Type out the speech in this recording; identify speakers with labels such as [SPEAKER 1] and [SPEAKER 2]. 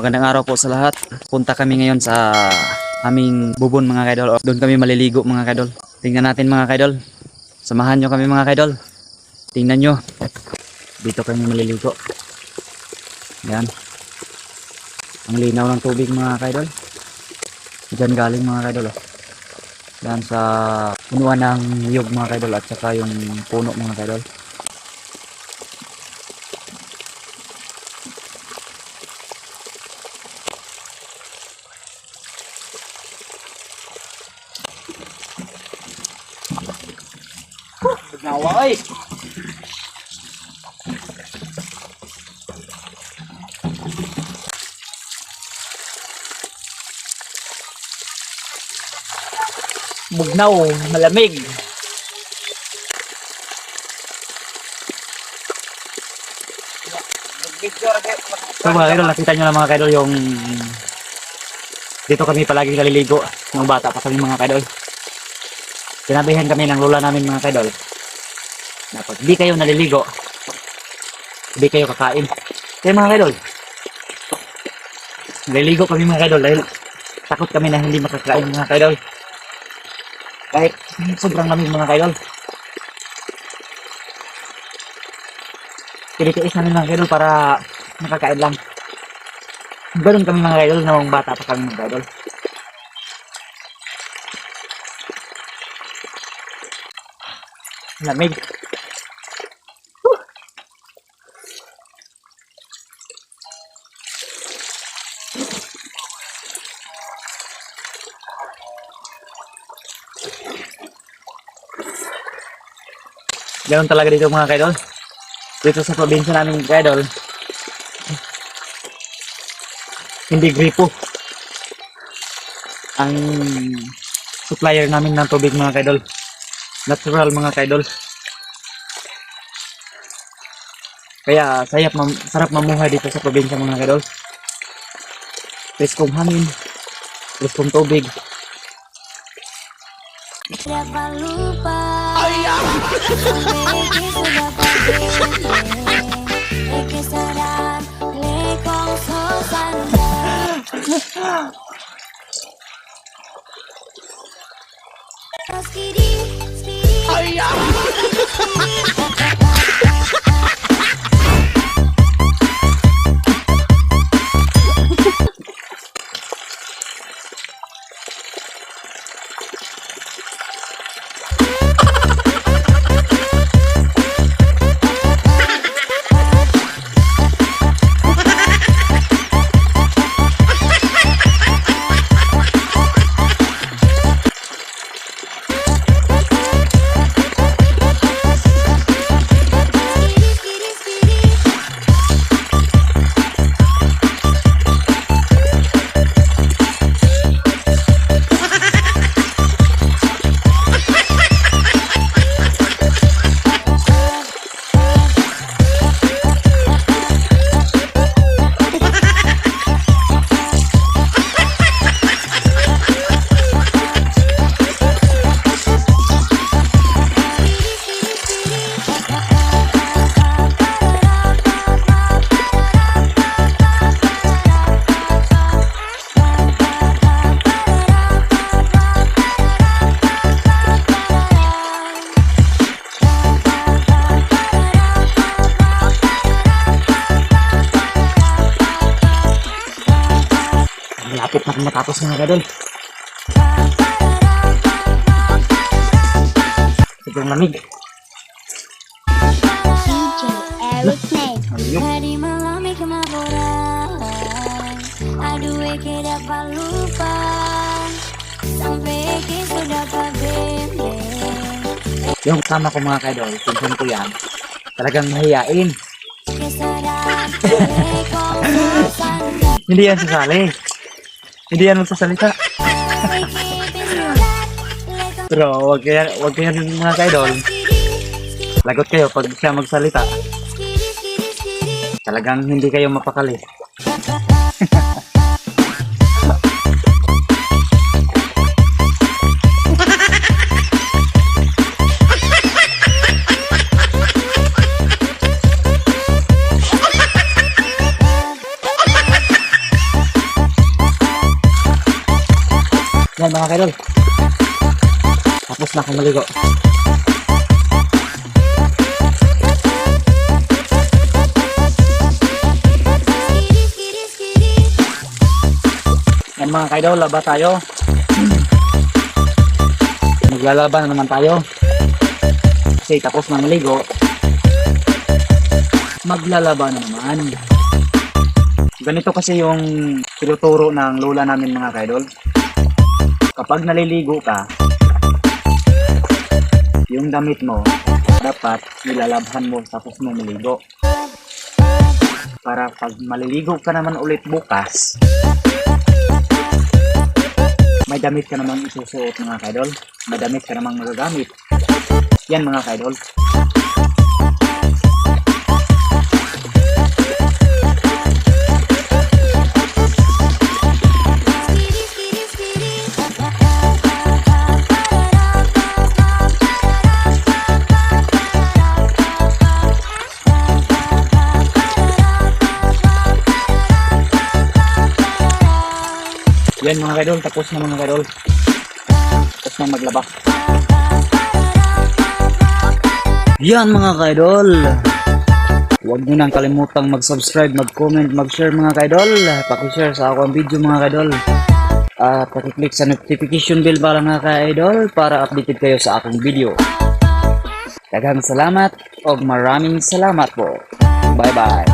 [SPEAKER 1] Magandang araw po sa lahat. Punta kami ngayon sa aming bubon mga kaidol. Doon kami maliligo mga kaidol. Tingnan natin mga kaidol. Samahan nyo kami mga kaidol. Tingnan nyo. Dito kami maliligo. Yan. Ang linaw ng tubig mga kaidol. Diyan galing mga kaidol. Yan sa punuan ng niyog mga kaidol at saka yung puno mga kaidol. Nawa ay. Bugnaw, malamig. So mga kaidol, nakita nyo na mga kaidol yung dito kami palagi naliligo nung bata pa kami mga kaidol. Sinabihan kami ng lola namin mga kaidol na pag di kayo naliligo, di kayo kakain. Kaya mga kaidol, naliligo kami mga kaidol dahil takot kami na hindi makakain mga kaidol. Kahit sobrang lamig mga kaidol. Tinitiis namin mga kaidol para makakain lang. Ganun kami mga kaidol nung bata pa kami mga kaidol. Lamig. Ganun talaga dito mga kaidol. Dito sa probinsya namin kaidol, hindi gripo ang supplier namin ng tubig mga kaidol. Natural mga kaidol. Kaya sarap mamuhay dito sa probinsya mga kaidol. Preskong hangin, preskong tubig. Malapit na matapos mga kaidol. Sobrang lamig.
[SPEAKER 2] DJ Eric Nate. Hari malam kemaburan, aduh que dapat lupa sampai que sudah kabende.
[SPEAKER 1] Yung kasama ko mga kaidol, pinsan ko yan, talagang mahiyain. Hindi yan sasali. Hindi yan magsasalita. Pero wag kayo mga kaidol. Lagot kayo pag siya magsalita. Talagang hindi kayo mapakali. mga kaidol. Tapos na akong maligo. Yan mga kaidol, laba tayo. Maglalaban na naman tayo. Kasi tapos na maligo, maglalaban na naman. Ganito kasi yung tinuturo ng lola namin mga kaidol. Kapag naliligo ka, yung damit mo, dapat nilalabhan mo tapos mo maligo. Para pag maliligo ka naman ulit bukas, may damit ka namang isusuot mga kaidol. May damit ka namang magagamit. Yan mga kaidol. Yan mga kaidol, tapos na mga kaidol. Tapos na maglaba. Yan mga kaidol. Huwag nyo nang kalimutang mag-subscribe, mag-comment, mag-share mga kaidol. Paki-share sa ako ang video mga kaidol. At paki-click sa notification bell para mga kaidol para updated kayo sa akong video. Daghang salamat o maraming salamat po. Bye bye.